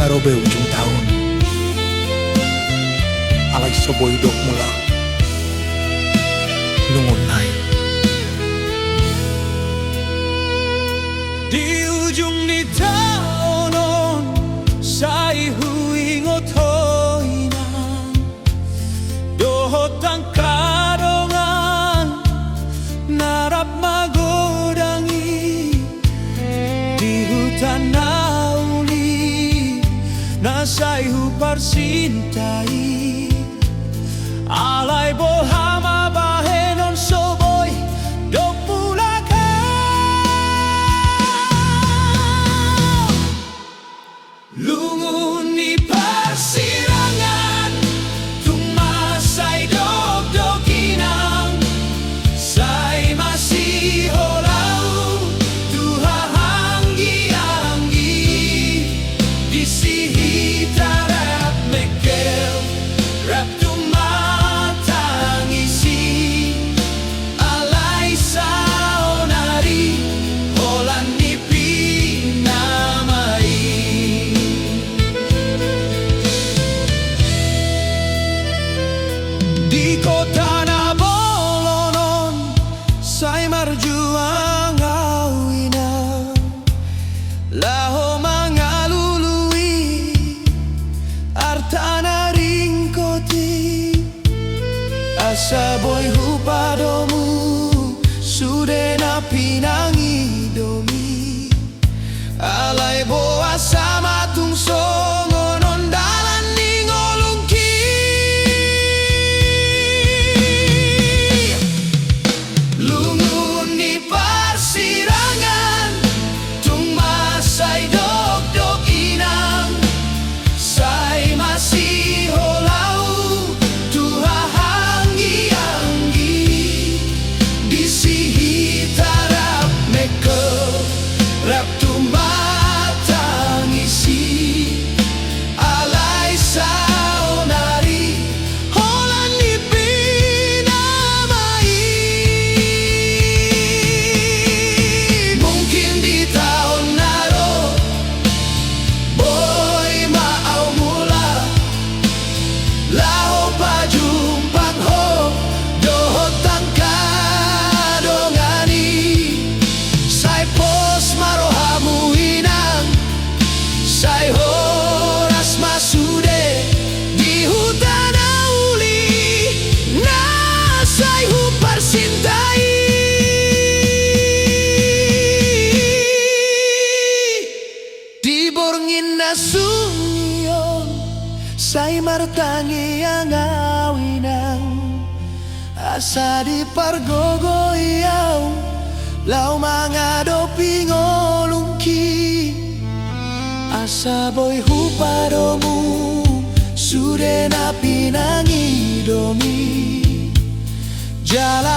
ngarobe ujung tahun alay soboy dok mula nungon nai. Di ujung ni taonon say huingot hoinan dohotang karongan narap magodangi di hutan nauli nasay huparsintai alay bohama bahenon soboy dok pulaka lungun ni persirangan tumasay dog-doginang say masih holau tuha hanggi-hanggi disihita rap mekel rap tumatangisi alay saonari holan ni pinamai. Di kota na bolonon say marjuang awinang laho mangalului artana ringkoti asa boy hupadomu sude na pinangidomi alay boa sama tung songonon dalan ningolungki lungun ni persirangan tung masay dog-dog inang say masih holau tuha hanggi-hanggi disihita rap meko rap tumatangisi alay saonari holan ni pinamai. Mungkin di tahun naro boy maaw mula laho pajumpang ho dohotang kadongani say pos marohamu inang say horas masude di hutan auli na say huparsintai di borngin na sungion say martangi ang awinang asa di pargogoyaw lau mga dopingolungki asa boy hupadomu sude na pinangidomi jala